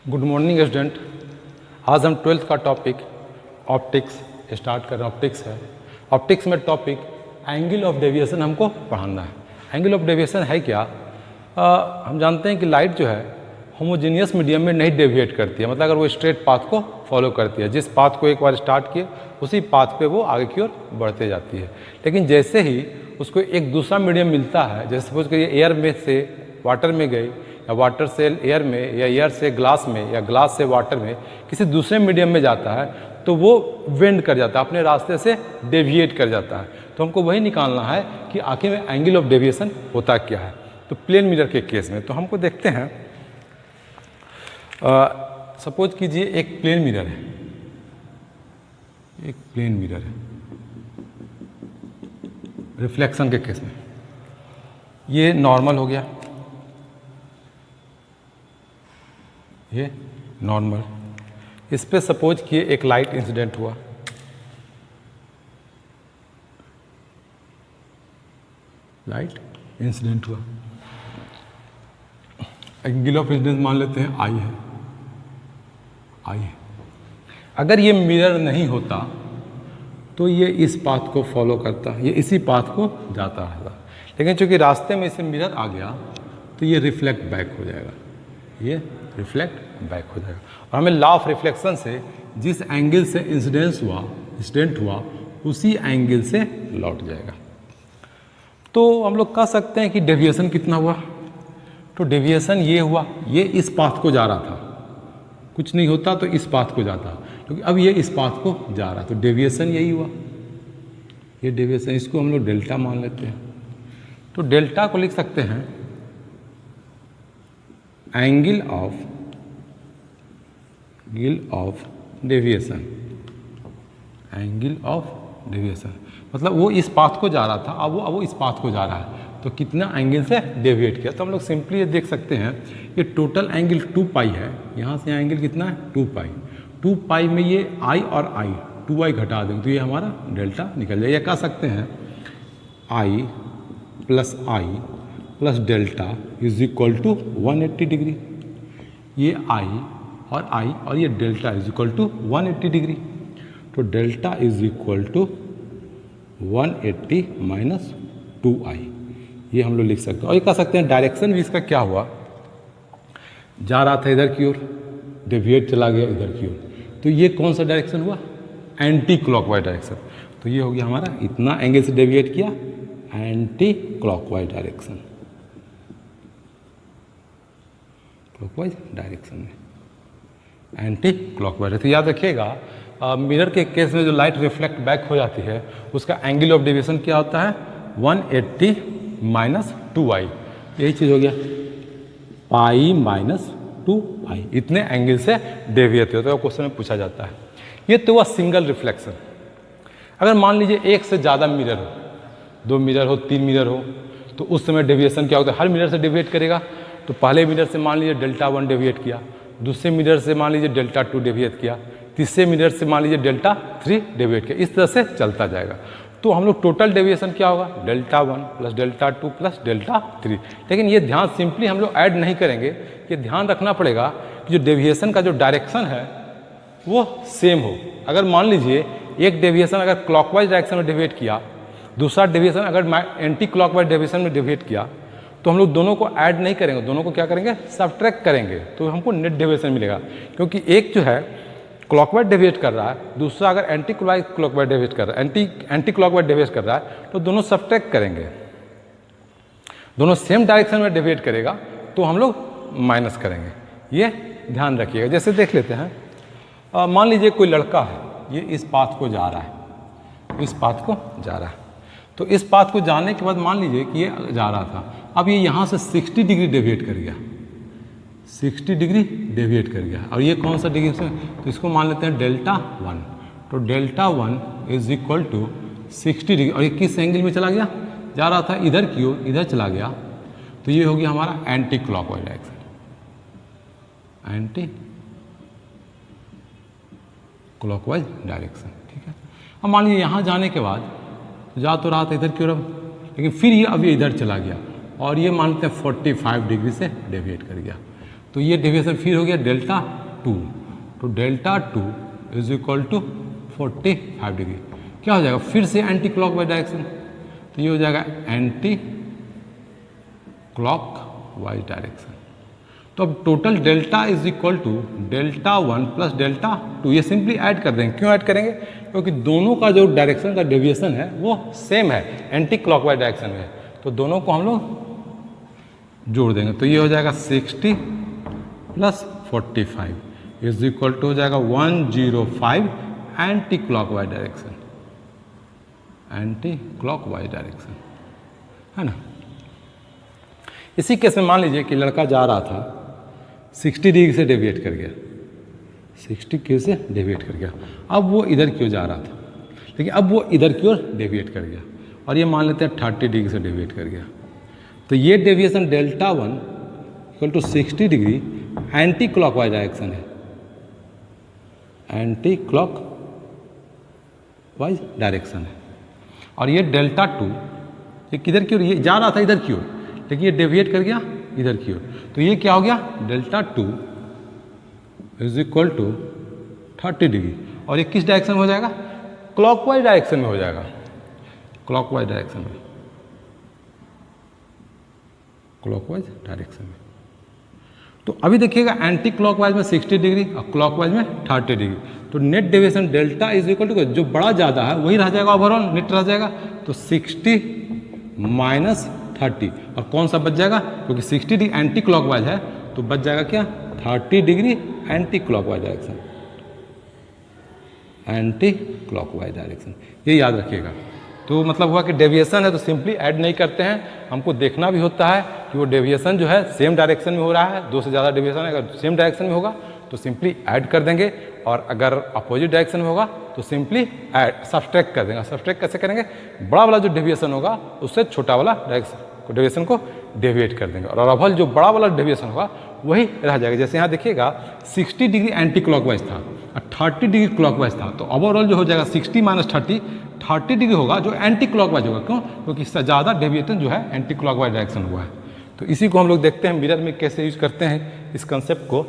Good morning student. आज हम 12th का टॉपिक ऑप्टिक्स स्टार्ट कर रहे हैं। ऑप्टिक्स है। ऑप्टिक्स में टॉपिक एंगल ऑफ डेविएशन हमको पढ़ाना है। एंगल ऑफ डेविएशन है क्या? हम जानते हैं कि लाइट जो है होमोजेनियस मीडियम में नहीं डेविएट करती है, मतलब अगर वो स्ट्रेट पाथ को फॉलो करती है, जिस पाथ को एक बार स्टार्ट किए उसी पाथ पे वो आगे की ओर बढ़ते जाती है। लेकिन जैसे ही उसको एक दूसरा मीडियम मिलता है, जैसे सपोज करिए एयर में से वाटर में गई, या वाटर से एयर में, या एयर से ग्लास में, या ग्लास से वाटर में, किसी दूसरे मीडियम में जाता है तो वो वेंड कर जाता है, अपने रास्ते से डेविएट कर जाता है। तो हमको वही निकालना है कि आखिर में एंगल ऑफ डेविएशन होता क्या है। तो प्लेन मिरर के केस में तो हमको देखते हैं, सपोज कीजिए एक प्लेन मिरर है, एक प्लेन मिरर है रिफ्लेक्शन के केस में। ये नॉर्मल हो गया, ये नॉर्मल। इस पे सपोज किए एक लाइट इंसिडेंट हुआ, लाइट इंसिडेंट हुआ। एंगल ऑफ इंसिडेंस मान लेते हैं आई है, आई है। अगर ये मिरर नहीं होता तो ये इस पाथ को फॉलो करता, ये इसी पाथ को जाता है, लेकिन चूंकि रास्ते में इसे मिरर आ गया तो ये रिफ्लेक्ट बैक हो जाएगा, ये रिफ्लेक्ट बैक हो जाएगा। और हमें लॉ ऑफ रिफ्लेक्शन से जिस एंगल से इंसिडेंट हुआ उसी एंगल से लौट जाएगा। तो हम लोग कह सकते हैं कि डेविएशन कितना हुआ। तो डेविएशन ये हुआ, ये इस पाथ को जा रहा था, कुछ नहीं होता तो इस पाथ को जाता, क्योंकि अब ये इस पाथ को जा रहा, तो डेविएशन यही हुआ, ये डेविएशन। इसको हम लोग डेल्टा मान लेते हैं। तो डेल्टा को लिख सकते हैं angle of deviation, angle of deviation मतलब वो इस पाथ को जा रहा था, अब वो इस पाथ को जा रहा है, तो कितना एंगल से डेविएट किया। तो हम लोग सिंपली ये देख सकते हैं, ये टोटल एंगल 2 पाई है, यहाँ से एंगल कितना है 2 पाई। 2 पाई में ये आई और आई 2i घटा देंगे तो ये हमारा डेल्टा निकल जाए। या कह सकते हैं I plus delta is equal to 180 degree. ये आई और ये delta is equal to 180 degree. तो delta is equal to 180 minus 2i, ये हम लोग लिख सकते हैं। और ये कह सकते हैं डायरेक्शन भी इसका क्या हुआ, जा रहा था इधर की ओर, डेविएट चला गया इधर की ओर, तो ये कौन सा डायरेक्शन हुआ, एंटी क्लॉकवाइज डायरेक्शन। तो ये हो गया हमारा, इतना एंगल से डेविएट किया, anti clockwise direction, clockwise direction में एंटी क्लॉकवाइज। तो याद रखिएगा, मिरर के केस में जो लाइट रिफ्लेक्ट बैक हो जाती है उसका एंगल ऑफ डेविएशन क्या होता है, 180 माइनस 2i, यही चीज़ हो गया, पाई माइनस 2i, इतने एंगल से डेविएट होता है। क्वेश्चन में पूछा जाता है। ये तो हुआ सिंगल रिफ्लेक्शन। अगर मान लीजिए एक से ज़्यादा मिरर हो, 2 मिरर हो, 3 मिरर हो, तो उस समय डेविएशन क्या होता है, हर मिरर से डेविएट करेगा। तो पहले मिरर से मान लीजिए डेल्टा 1 डेविएट किया, दूसरे मिरर से मान लीजिए डेल्टा 2 डेविएट किया, तीसरे मिरर से मान लीजिए डेल्टा 3 डेविएट किया, इस तरह से चलता जाएगा। तो हम लोग टोटल डेविएशन क्या होगा, delta 1 plus delta 2 plus delta 3। लेकिन ये ध्यान सिंपली हम लोग ऐड नहीं करेंगे, ये ध्यान रखना पड़ेगा कि जो डेविएशन का जो डायरेक्शन है वो सेम हो। अगर मान लीजिए एक डेविएशन अगर क्लॉकवाइज डायरेक्शन में डेविएट किया, दूसरा डेविएशन अगर एंटी क्लॉकवाइज डेविएशन में डेविएट किया, तो हम लोग दोनों को ऐड नहीं करेंगे, दोनों को क्या करेंगे, सब्ट्रैक्ट करेंगे, तो हमको नेट डेविएशन मिलेगा। क्योंकि एक जो है क्लॉकवाइज डेविएट कर रहा है, दूसरा अगर एंटी क्लॉकवाइज डेविएट कर रहा है, एंटी क्लॉकवाइज डेविएट कर रहा है, तो दोनों सब्ट्रैक्ट करेंगे। दोनों सेम डायरेक्शन में डेविएट करेगा तो हम लोग माइनस करेंगे, ये ध्यान रखिएगा। जैसे देख लेते हैं, मान लीजिए कोई लड़का है, ये इस पाथ को जा रहा है, इस पाथ को जा रहा है, तो इस पाथ को जाने के बाद मान लीजिए कि ये जा रहा था, अब ये यहाँ से 60 डिग्री डेविएट कर गया, 60 डिग्री डेविएट कर गया, और ये कौन सा डिग्री से, तो इसको मान लेते हैं डेल्टा 1। तो delta 1 is equal to 60 degree, और ये किस एंगल में चला गया, जा रहा था इधर की ओर, इधर चला गया, तो ये हो गया हमारा anti clockwise direction, anti clockwise direction. ठीक है। अब मान लीजिए यहाँ जाने के बाद जा तो रहा था इधर की ओर, लेकिन फिर ये अभी इधर चला गया, और ये मानते हैं 45 डिग्री से डेविएट कर गया। तो ये डेविएशन फिर हो गया डेल्टा 2, तो delta 2 is equal to 45 degree. क्या हो जाएगा फिर से एंटी क्लॉकवाइज डायरेक्शन, तो ये हो जाएगा एंटी क्लॉकवाइज डायरेक्शन। तो अब total delta is equal to delta 1 plus delta 2, ये सिंपली ऐड कर देंगे। क्यों ऐड करेंगे? क्योंकि दोनों का जो डायरेक्शन का डेविएशन है वो सेम है, एंटी क्लॉकवाइज डायरेक्शन में, तो दोनों को हम लोग जोड़ देंगे। तो ये हो जाएगा 60 प्लस 45 इज इक्वल टू हो जाएगा 105 anti clockwise direction, anti clockwise direction, है ना। इसी केस में मान लीजिए कि लड़का जा रहा था 60 डिग्री से डेविएट कर गया, 60 डिग्री से डेविएट कर गया। अब वो इधर की ओर जा रहा था, लेकिन अब वो इधर की ओर डेविएट कर गया, और ये मान लेते हैं 30 डिग्री से डेविएट कर गया। तो ये deviation delta 1 equal to 60 degree anti clockwise direction है, एंटी क्लॉकवाइज डायरेक्शन है। और ये डेल्टा 2 ये किधर की ओर, ये जा रहा था इधर की ओर, लेकिन ये डेविएट कर गया इधर की ओर, तो ये क्या हो गया delta 2 is equal to 30 degree. और ये किस डायरेक्शन में हो जाएगा? क्लॉकवाइज डायरेक्शन में हो जाएगा, क्लॉकवाइज डायरेक्शन में, क्लॉकवाइज डायरेक्शन में। तो अभी देखिएगा एंटी क्लॉकवाइज में 60 डिग्री और क्लॉकवाइज में 30 डिग्री, तो net deviation delta is equal to जो बड़ा ज़्यादा है वही रह जाएगा, ओवरऑल नेट रह जाएगा। तो 60 माइनस 30, और कौन सा बच जाएगा? क्योंकि 60 डिग्री एंटी क्लॉकवाइज है, तो बच जाएगा क्या 30 degree anti clockwise direction, anti clockwise direction, ये याद रखिएगा। तो मतलब हुआ कि डेविएशन है तो सिंपली ऐड नहीं करते हैं, हमको देखना भी होता है कि वो डेविएशन जो है सेम डायरेक्शन में हो रहा है, दो से ज़्यादा डेविएशन है, अगर सेम डायरेक्शन में होगा तो सिंपली ऐड कर देंगे, और अगर अपोजिट डायरेक्शन में होगा तो सिंपली ऐड सब्सट्रैक्ट कर देंगे। सब्सट्रैक्ट कैसे करेंगे? बड़ा वाला जो डेविएशन होगा उससे छोटा वाला डायरेक्शन डेविएशन को डेविएट कर देंगे, और अवल जो बड़ा वाला डेविएशन होगा वही रह जाएगा। जैसे यहाँ देखिएगा 60 डिग्री एंटी क्लॉकवाइज था और 30 डिग्री क्लॉकवाइज था, तो ओवरऑल जो हो जाएगा 60 माइनस 30 डिग्री होगा जो एंटी क्लॉकवाइज होगा। क्यों? क्योंकि इससे ज़्यादा डेविएशन जो है एंटी क्लॉकवाइज डायरेक्शन हुआ है। तो इसी को हम लोग देखते हैं मिरर में कैसे यूज करते हैं इस कंसेप्ट को।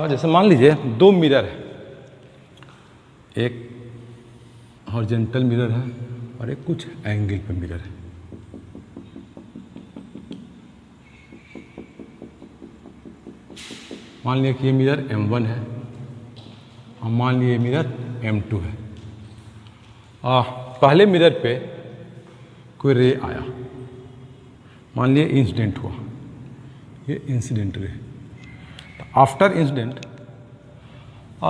जैसे मान लीजिए दो मिरर है, एक हॉरिजॉन्टल मिरर है और एक कुछ एंगल पे मिरर है। मान लिया कि ये मिरर M1 है और मान लिया मिरर M2 है। पहले मिरर पे कोई रे आया, मान लिया इंसिडेंट हुआ, ये इंसिडेंट रे। आफ्टर इंसिडेंट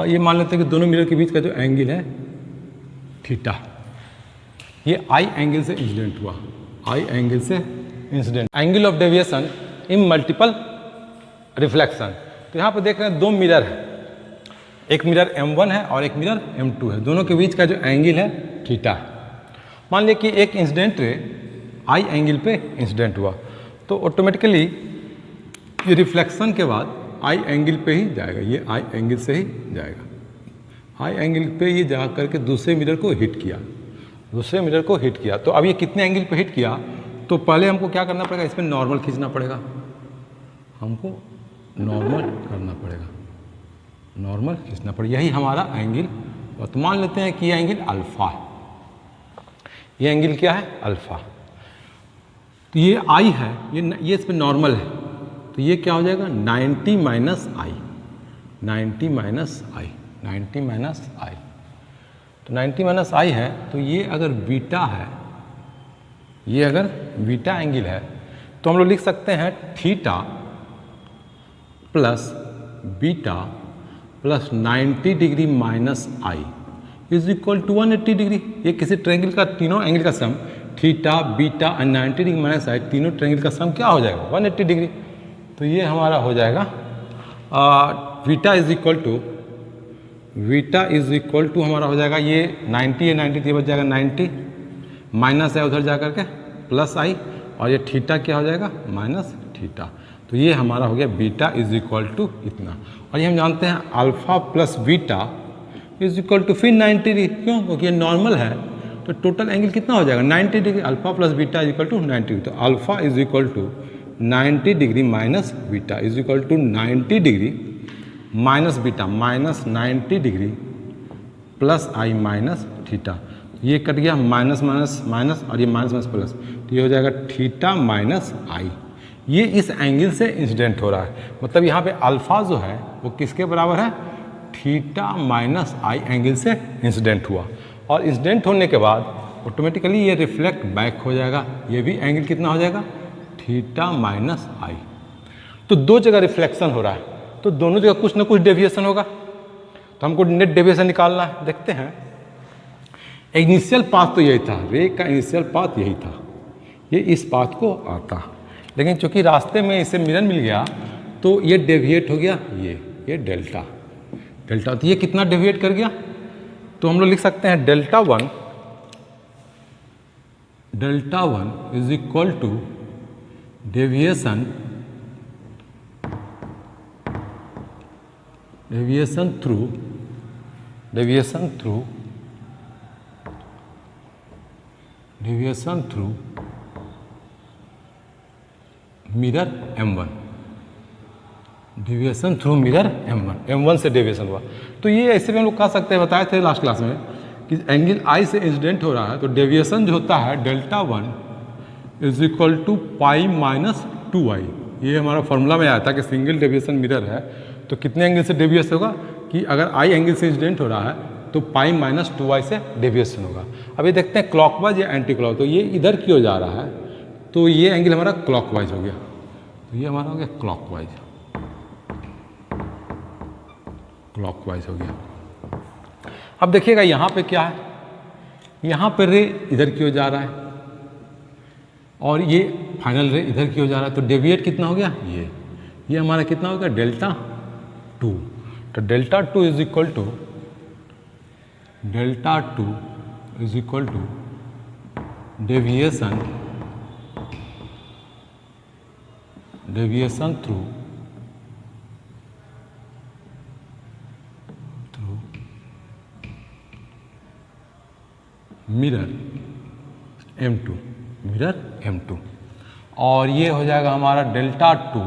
ये मान लेते हैं कि दोनों मिरर के बीच का जो एंगल है थीटा, ये आई एंगल से इंसिडेंट हुआ, आई एंगल से incident. Angle of deviation in multiple reflection. तो यहाँ पर देख रहे हैं दो मिरर है, एक मिरर M1 है और एक मिरर M2 है, दोनों के बीच का जो एंगल है थीटा है। मान लिया कि एक इंसिडेंट रे आई एंगल पे इंसिडेंट हुआ, तो ऑटोमेटिकली ये रिफ्लेक्शन के बाद आई एंगल पे ही जाएगा, ये आई एंगल से ही जाएगा। आई एंगल पे ये जा करके दूसरे मिरर को हिट किया, दूसरे मिरर को हिट किया। तो अब ये कितने एंगल पे हिट किया? तो पहले हमको क्या करना पड़ेगा? इसमें नॉर्मल खींचना पड़ेगा, हमको नॉर्मल करना पड़ेगा, नॉर्मल खींचना पड़ेगा, यही हमारा एंगल। और तो मान लेते हैं कि ये एंगल अल्फा है, ये एंगल क्या है? अल्फा। तो ये आई है, ये इस पर नॉर्मल है, तो ये क्या हो जाएगा 90 minus I, 90 minus I, 90 minus I. तो 90 माइनस आई है, तो ये अगर बीटा है, ये अगर बीटा एंगल है, तो हम लोग लिख सकते हैं theta plus beta plus 90 degree minus i is equal to 180 degree. ये किसी ट्रायंगल का तीनों एंगल का सम, थीटा बीटा और 90 डिग्री माइनस आई, तीनों ट्रायंगल का सम क्या हो जाएगा? 180 डिग्री। तो ये हमारा हो जाएगा beta is equal to, beta is equal to हमारा हो जाएगा ये 90 है, 90 ये बच जाएगा 90, माइनस है उधर जा करके प्लस आई, और ये थीटा क्या हो जाएगा माइनस थीटा। तो ये हमारा हो गया बीटा इज इक्वल टू इतना। और ये हम जानते हैं alpha plus beta is equal to फिर 90 डिग्री, क्यों? क्योंकि ये नॉर्मल है तो टोटल एंगल कितना हो जाएगा 90 degree. Alpha plus beta is equal to 90 degree. तो alpha is equal to 90 degree minus beta is equal to 90 degree minus beta minus 90 degree plus I minus theta. ये कट गया minus minus minus और ये minus minus plus, तो ये हो जाएगा theta minus आई। ये इस एंगल से इंसिडेंट हो रहा है, मतलब यहाँ पे अल्फा जो है वो किसके बराबर है थीटा माइनस आई एंगल से इंसिडेंट हुआ। और इंसिडेंट होने के बाद ऑटोमेटिकली ये रिफ्लेक्ट बैक हो जाएगा, ये भी एंगल कितना हो जाएगा थीटा माइनस आई। तो दो जगह रिफ्लेक्शन हो रहा है तो दोनों जगह कुछ ना कुछ डेविएशन होगा, तो हमको नेट डेविएशन निकालना है। देखते हैं, इनिशियल पाथ तो यही था, रे का इनिशियल पाथ यही था, ये इस पाथ को आता, लेकिन चूंकि रास्ते में इसे मिरर मिल गया तो ये डेविएट हो गया, ये डेल्टा डेल्टा। तो ये कितना डेविएट कर गया, तो हम लोग लिख सकते हैं delta one is equal to deviation through mirror M1, deviation through mirror M1 से डेविएशन हुआ। तो ये ऐसे भी हम लोग कह सकते हैं, बताए थे लास्ट क्लास में कि एंगल I से इंसिडेंट हो रहा है तो डेविएशन जो होता है delta one is equal to pi minus 2i। ये हमारा फॉर्मूला में आया था कि सिंगल डेविएशन मिरर है तो कितने एंगल से डेविएशन होगा कि अगर I एंगल से इंसिडेंट हो रहा है तो पाई माइनस 2i से डेविएशन होगा। अब ये देखते हैं क्लॉकवाइज या एंटी क्लॉक, तो ये इधर की ओर जा रहा है तो ये एंगल हमारा क्लॉकवाइज हो गया, तो ये हमारा हो गया क्लॉकवाइज हो गया। अब देखिएगा यहाँ पे क्या है, यहाँ पे रे इधर की ओर जा रहा है और ये फाइनल रे इधर की ओर जा रहा है, तो डेविएट कितना हो गया ये हमारा कितना हो गया डेल्टा 2। तो delta 2 is equal to deviation through mirror M2 और ये हो जाएगा हमारा डेल्टा 2।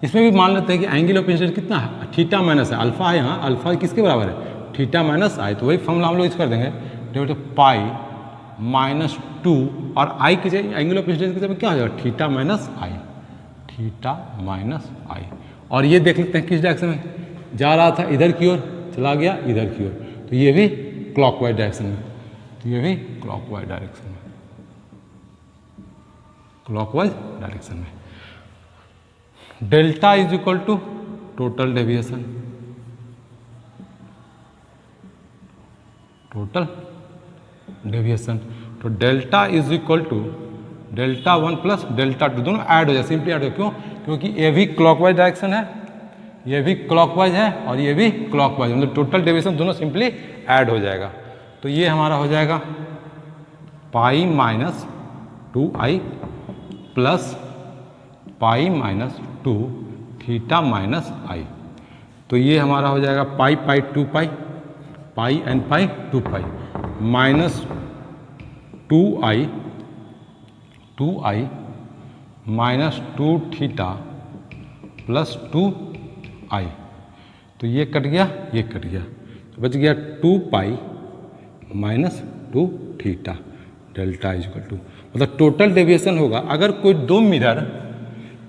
इसमें भी मान लेते हैं कि एंगल ऑफ इंसिडेंस कितना है थीटा माइनस है, अल्फा है, यहाँ अल्फा किसके बराबर है थीटा माइनस आई। तो वही फॉर्मूला हम लोग यूज कर देंगे, डेल्टा पाई माइनस 2 और आई की जगह एंगल ऑफ इंसिडेंस की जगह क्या हो जाएगा थीटा माइनस आई। और ये देख लेते हैं किस डायरेक्शन में जा रहा था, इधर की ओर चला गया इधर की ओर, तो ये भी क्लॉकवाइज डायरेक्शन में, क्लॉकवाइज डायरेक्शन में। Delta is equal to total deviation, तो delta is equal to delta 1 plus delta 2, दोनों ऐड हो जाए, सिंपली ऐड हो। क्यों? क्योंकि ये भी क्लॉकवाइज डायरेक्शन है, ये भी क्लॉकवाइज है और ये भी क्लॉकवाइज, मतलब टोटल डेविएशन दोनों सिंपली ऐड हो जाएगा। तो ये हमारा हो जाएगा pi minus 2i plus pi minus 2 theta minus I. तो ये हमारा हो जाएगा pi 2 pi and pi 2 pi minus 2i minus 2 theta plus 2i। तो ये कट गया, तो बच गया 2 pi minus 2 theta delta is equal to, मतलब टोटल डेविएशन होगा अगर कोई दो मिरर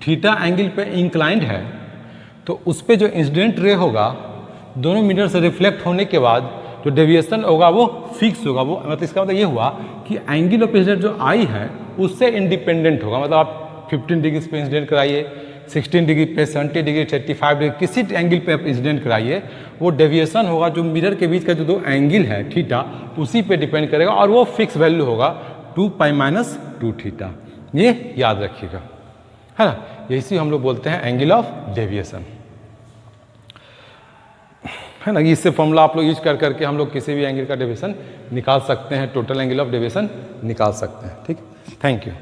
थीटा एंगल पे इंक्लाइंड है तो उस पर जो इंसिडेंट रे होगा दोनों मिरर से रिफ्लेक्ट होने के बाद जो डेविएशन होगा वो फिक्स होगा। वो मतलब इसका मतलब ये हुआ कि एंगल ऑफ इंसिडेंट जो आई है उससे इंडिपेंडेंट होगा। मतलब आप 15 डिग्री पे इंसिडेंट कराइए, 16 डिग्री पे, 70 डिग्री, 35 डिग्री, किसी एंगल पे आप इंसिडेंट कराइए, वो डेविएशन होगा जो मिरर के बीच का जो दो एंगल है थीटा उसी पे डिपेंड करेगा और वो फिक्स वैल्यू होगा 2 पाई माइनस 2 थीटा। ये याद रखिएगा, है ना। यही हम लोग बोलते हैं एंगल ऑफ डेविएशन, है ना। इससे फॉर्मूला आप लोग यूज करके हम लोग किसी भी एंगल का डेविएशन निकाल सकते हैं, टोटल एंगल ऑफ डेविएशन निकाल सकते हैं। ठीक, थैंक यू।